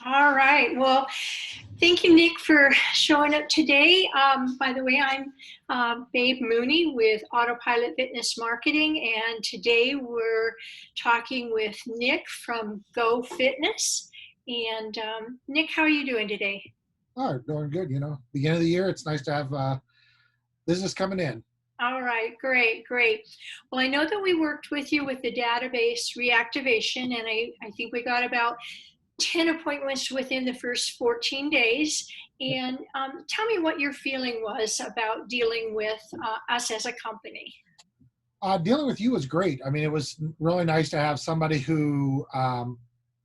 All right. Well, thank you, Nick, for showing up today. By the way, I'm Babe Mooney with AutoPilot Fitness Marketing, and today we're talking with Nick from GoFitness. And Nick, how are you doing today? Oh, doing good. Beginning of the year, it's nice to have business coming in. All right, great, great. Well, I know that we worked with you with the database reactivation, and I think we got about 10 appointments within the first 14 days. And tell me what your feeling was about dealing with us as a company. Dealing with you was great. I mean, it was really nice to have somebody who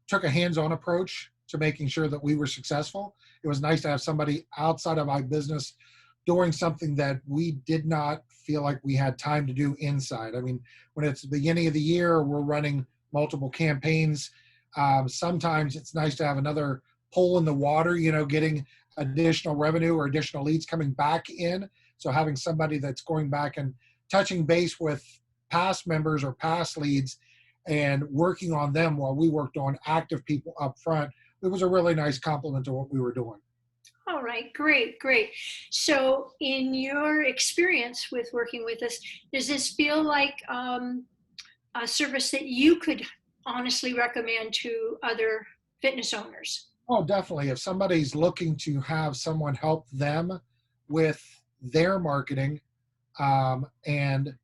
took a hands-on approach to making sure that we were successful. It was nice to have somebody outside of my business doing something that we did not feel like we had time to do inside. I mean, when it's the beginning of the year, we're running multiple campaigns. Sometimes it's nice to have another pole in the water, getting additional revenue or additional leads coming back in. So having somebody that's going back and touching base with past members or past leads and working on them while we worked on active people up front, it was a really nice compliment to what we were doing. All right, great, great. So in your experience with working with us, does this feel like a service that you could honestly recommend to other fitness owners? Oh, definitely. If somebody's looking to have someone help them with their marketing and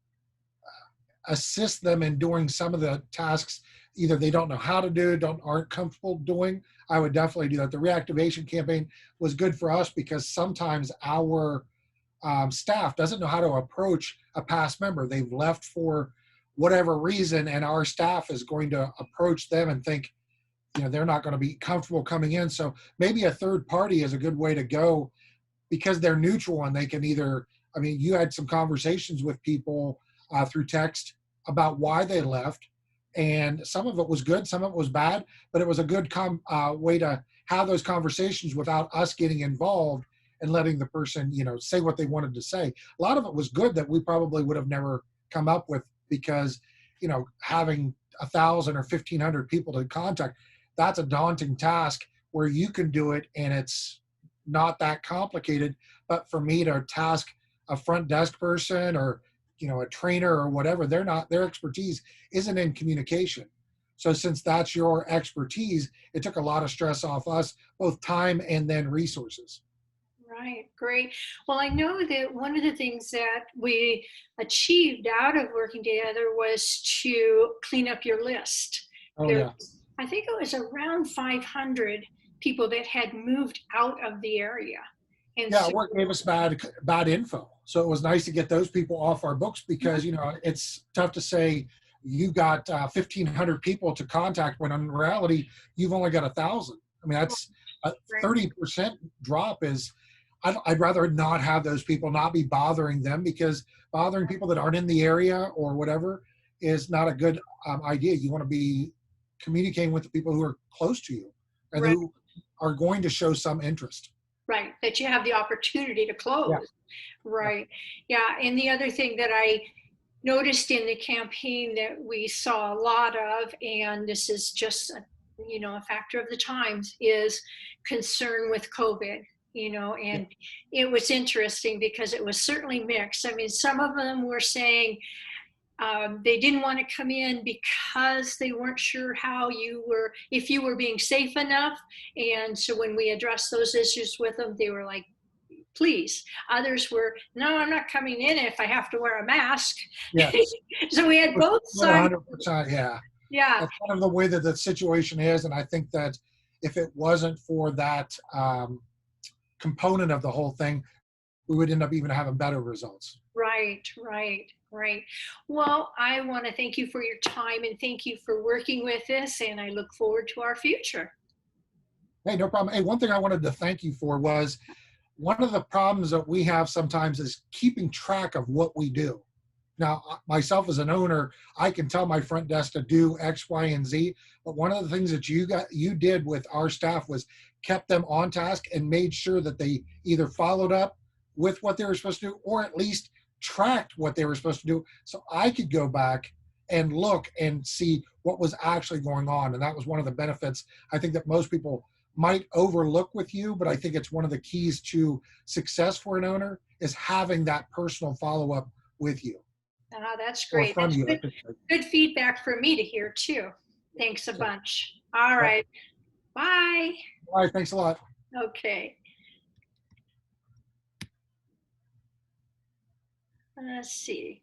assist them in doing some of the tasks either they don't know how to do, aren't comfortable doing, I would definitely do that. The reactivation campaign was good for us because sometimes our staff doesn't know how to approach a past member. They've left for whatever reason, and our staff is going to approach them and think, they're not going to be comfortable coming in. So maybe a third party is a good way to go because they're neutral and they can either, I mean, you had some conversations with people through text about why they left, and some of it was good, some of it was bad, but it was a good way to have those conversations without us getting involved and letting the person, say what they wanted to say. A lot of it was good that we probably would have never come up with because, having 1,000 or 1,500 people to contact, that's a daunting task where you can do it and it's not that complicated. But for me to task a front desk person or a trainer or whatever, their expertise isn't in communication. So since that's your expertise, it took a lot of stress off us, both time and then resources. Right, great. Well, I know that one of the things that we achieved out of working together was to clean up your list. Oh There, yeah. I think it was around 500 people that had moved out of the area. And Yeah, so, work gave us bad info. So it was nice to get those people off our books because it's tough to say you got 1,500 people to contact when in reality you've only got 1,000. I mean that's a right, 30% drop. I'd rather not have those people, not be bothering them, because bothering people that aren't in the area or whatever is not a good idea. You want to be communicating with the people who are close to you and right, who are going to show some interest. right, that you have the opportunity to Yeah. close. Right. Yeah. And the other thing that I noticed in the campaign that we saw a lot of, and this is just a factor of the times, is concern with COVID. Yeah. And it was interesting because it was certainly mixed. I mean, some of them were saying they didn't want to come in because they weren't sure if you were being safe enough. And so when we addressed those issues with them, they were like, please. Others were, no, I'm not coming in if I have to wear a mask. Yes. So we had both sides. 100%. Yeah. Yeah, That's kind of the way that the situation is. And I think that if it wasn't for that component of the whole thing, we would end up even having better results. right, right, right. Well, I want to thank you for your time and thank you for working with us. And I look forward to our future. Hey, no problem. Hey, one thing I wanted to thank you for was one of the problems that we have sometimes is keeping track of what we do. Now, myself as an owner, I can tell my front desk to do X, Y, and Z. But one of the things that you did with our staff was kept them on task and made sure that they either followed up with what they were supposed to do or at least tracked what they were supposed to do. So I could go back and look and see what was actually going on. And that was one of the benefits I think that most people might overlook with you, but I think it's one of the keys to success for an owner is having that personal follow-up with you Oh, that's or great. from That's you. I good, should say. good feedback for me to hear too. Thanks a So, bunch. All yep. right. Bye. All right. Thanks a lot. Okay. Let's see.